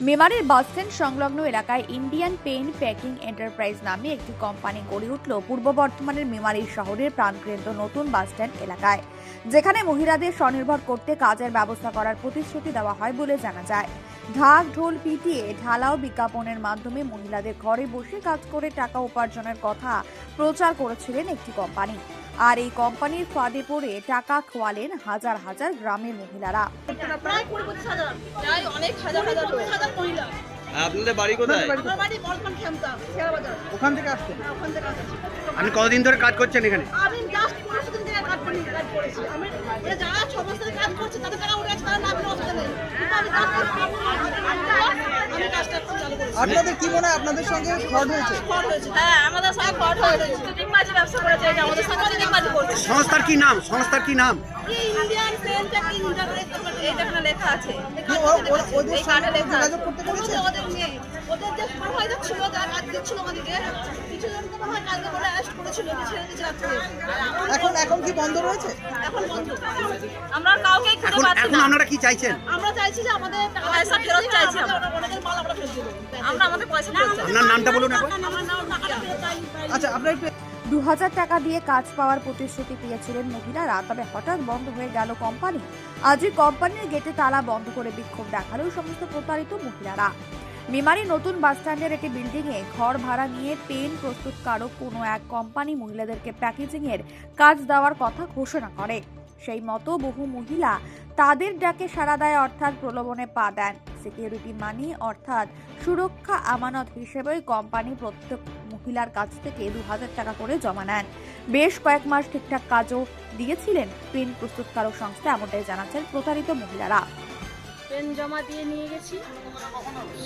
মেমারির bus stand সংলগ্ন এলাকায় Indian pain packing enterprise নামে একটি কোম্পানি গড়ে উঠল পূর্ব বর্ধমানের মেমারি শহরের প্রাণকেন্দ্র নতুন বাসস্ট্যান্ড এলাকায়, যেখানে মহিলাদের স্বনির্ভর করতে কাজের ব্যবস্থা করার প্রতিশ্রুতি দেওয়া হয় বলে জানা যায়। ঢাক ঢোল পিটিয়ে ঢালাও বিজ্ঞাপনের মাধ্যমে মহিলাদের ঘরে বসে কাজ করে টাকা উপার্জনের কথা প্রচার করেছিলেন একটি কোম্পানি। আর এই কোম্পানির ফাঁদে পড়ে টাকা খোয়ালেন হাজার হাজার গ্রামের মহিলারা। প্রায় ২৫,০০০, প্রায় অনেক হাজার মহিলা। আপনাদের বাড়ি কোথায়? আমার বাড়ি বলপান খেমতা, শেয়ার বাজার। ওখান থেকে আসছেন? ওখান থেকে আসছি। আপনি কতদিন ধরে কাজ করছেন এখানে? আমি জাস্ট ১৫ দিন থেকে কাজ করেছি। আমি যারা ৬ মাস ধরে কাজ করছে তাদের টাকা উঠে আছে, তারা নাম অসুবিধা নেই। কিন্তু আমি কাজটা চালু করেছি। আপনাদের কি মনে হয় আপনাদের সঙ্গে ফ্রড হয়েছে? ফ্রড হয়েছে। হ্যাঁ, আমাদের সঙ্গে ফ্রড হয়েছে। চিটিংবাজি ব্যবসা করেছে, এটা আমাদের সঙ্গে চিটিংবাজি করছে। সংস্থার কি নাম? সংস্থার কি নাম? ইন্ডিয়ান পেইন প্যাকিং এন্টারপ্রাইজ, এটা এখানে লেখা আছে। ওদের এই কার্ডে লেখা আছে। যোগাযোগ করতে পেরেছেন? ওদের নেই। ওদের যে সুপারভাইজার ছিল, যারা কাজ দিচ্ছিল আমাদেরকে, কিছু জনকে মনে হয় কালকে করে অ্যারেস্ট করেছিল, ছেড়ে দিয়েছে রাত্রে। এখন কি বন্ধ রয়েছে? এখন বন্ধ। আমরা কাউকেই খুঁজে পাচ্ছি এখন না। আপনারা কি চাইছেন? আমরা চাইছি যে আমাদের পয়সা ফেরত চাইছি। আমাদের মাল আমরা ফেরত দেবো। আমরা আমাদের পয়সা ফেরত চাই। আপনার নামটা বলুন একবার। আমরা টাকাটা ফেরত চাই। আচ্ছা, আপনার একটু ২০০০ টাকা দিয়ে কাজ পাওয়ার প্রতিশ্রুতি পেয়েছিলেন মহিলারা, তবে হঠাৎ বন্ধ হয়ে গেল কোম্পানি। আজই কোম্পানির গেটে তালা বন্ধ করে বিক্ষোভ দেখালো সমস্ত প্রতারিত মহিলারা। মেমারি নতুন বাসস্ট্যান্ডের একটি বিল্ডিং এ ঘর ভাড়া নিয়ে পেন প্রস্তুতকারক কোনো এক কোম্পানি মহিলাদেরকে প্যাকেজিং এর কাজ দেওয়ার কথা ঘোষণা করে। সেই মতো বহু মহিলা তাদের ডাকে সাড়া দেয়, অর্থাৎ প্রলোভনে পা দেন। সিকিউরিটি মানি অর্থাৎ সুরক্ষা আমানত হিসেবে কোম্পানি প্রত্যেক মহিলার কাছ থেকে ২০০০ টাকা করে জমা নেন। বেশ কয়েক মাস ঠিকঠাক কাজও দিয়েছিলেন পেন প্রস্তুতকারক সংস্থা, এমনটাই জানাচ্ছেন প্রতারিত মহিলারা। পেন জমা দিয়ে নিয়ে গেছি।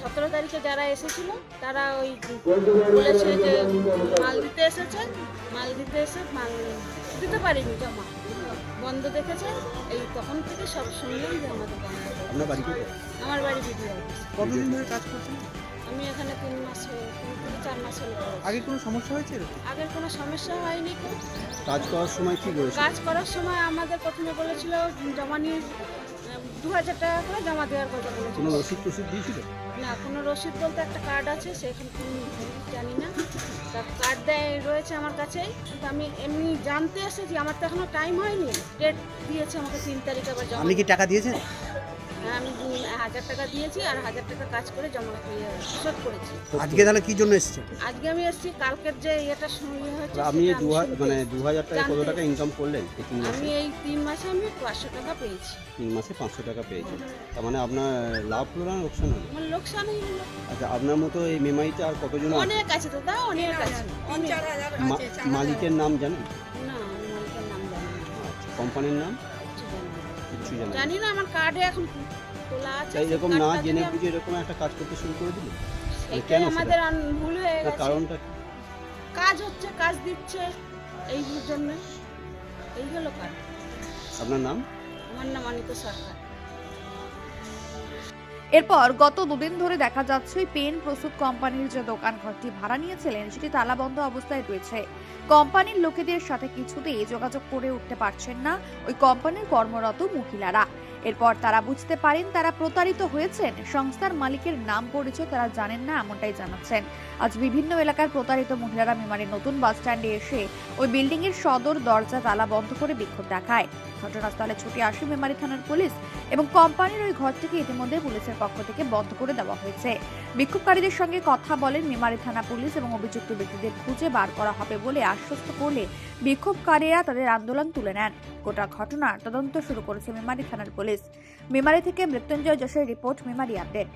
১৭ তারিখে যারা এসেছিল তারা ওই বলেছে যে মাল দিতে এসেছে, মাল দিতে পারিনি, জমা বন্ধ দেখেছে। এই তখন থেকে সব শুনলাম যে আমাদের বন্ধ। আপনার বাড়ি কোথায়? আমার বাড়ি বিডিও। কতদিন ধরে কাজ করছেন? আমি এখানে ৩ মাস ৪ মাস হলো। আগে কোনো সমস্যা হয়েছে এরকম? আগের কোনো সমস্যা হয়নি। কাজ করার সময় কি করেছেন? কাজ করার সময় আমাদের প্রথমে বলেছিল জমা নিয়ে ২০০০ টাকা করে জমা দেওয়ার কথা বলেছিল। কোনো রসিদ দিয়েছিল? না, কোনো রসিদ বলতে একটা কার্ড আছে, সেখানে জানি না। তার কার্ড রয়েছে আমার কাছেই, কিন্তু আমি এমনি জানতে এসেছি, আমার তো এখনো টাইম হয়নি। ডেট দিয়েছে আমাকে ৩ তারিখ আবার জমা। আপনি কি টাকা দিয়েছেন? হ্যাঁ, আমি ১০০০ টাকা দিয়েছি আর ১০০০ টাকা কাজ করে জমা শোধ করেছি। আজকে তাহলে কি জন্য এসেছেন? আজকে আমি এসেছি কালকের যে এটা শুরু হয়েছে। আপনি সেটা আমি শুরু ২০০০ টাকা কত জানতে- টাকা ইনকাম করলেন এই ৩ মাসে? আমি এই ৩ মাসে আমি ৫০০ টাকা পেয়েছি। ৩ মাসে ৫০০ টাকা পেয়েছেন। তার মানে আপনার লাভ হলো না লোকসান হলো? আমার লোকসানই হলো। আচ্ছা, আপনার মতো এই মেমারিতে আর কতজন আছে? অনেক আছে তো, তা অনেক আছে। অনেক। মালিকের নাম জানেন? না, আমি মালিকের নাম জানি না। আচ্ছা, কোম্পানির নাম কিচ্ছু জানি না। কিচ্ছু জানেন না? জানি না, আমার কার্ডে এখন তোলা আছে। তাই এরকম না কার্ডটা জেনে যদি আমি- বুঝে এরকম একটা কাজ করতে শুরু করে দিল? এটাই কেন সেটা? আমাদের ভুল হয়ে তার গেছে। কারণটা কি? কাজ হচ্ছে, কাজ দিচ্ছে, এই জন্য এই হলো কাজ। আপনার নাম? আমার নাম অনিতা সরকার। এরপর গত দুদিন ধরে দেখা যাচ্ছে পেন প্রস্তুত কোম্পানির যে দোকান ঘরটি ভাড়া নিয়েছিলেন সেটি তালাবন্ধ অবস্থায় রয়েছে। কোম্পানির লোকেদের সাথে কিছুতেই যোগাযোগ করে উঠতে পারছেন না ওই কোম্পানির কর্মরত মহিলারা। এরপর তারা বুঝতে পারেন তারা প্রতারিত হয়েছেন। সংস্থার মালিকের নাম পরিচয় তারা জানেন না, এমনটাই জানাচ্ছেন। আজ বিভিন্ন এলাকার প্রতারিত মহিলারা মেমারি নতুন বাসস্ট্যান্ডে এসে ওই বিল্ডিং এর সদর দরজা তালা বন্ধ করে বিক্ষোভ দেখায়। ঘটনাস্থলে ছুটে আসে মেমারি থানার পুলিশ এবং কোম্পানির ওই ঘরটিকে ইতিমধ্যে পুলিশের পক্ষ থেকে বন্ধ করে দেওয়া হয়েছে। বিক্ষোভকারীদের সঙ্গে কথা বলেন মেমারি থানা পুলিশ এবং অভিযুক্ত ব্যক্তিদের খুঁজে বার করা হবে বলে আশ্বস্ত করলে বিক্ষোভকারীরা তাদের আন্দোলন তুলে নেন। গোটা ঘটনার তদন্ত শুরু করেছে মেমারি থানার পুলিশ। মেমারি থেকে মৃত্যুঞ্জয় যশের রিপোর্ট, মেমারি আপডেট।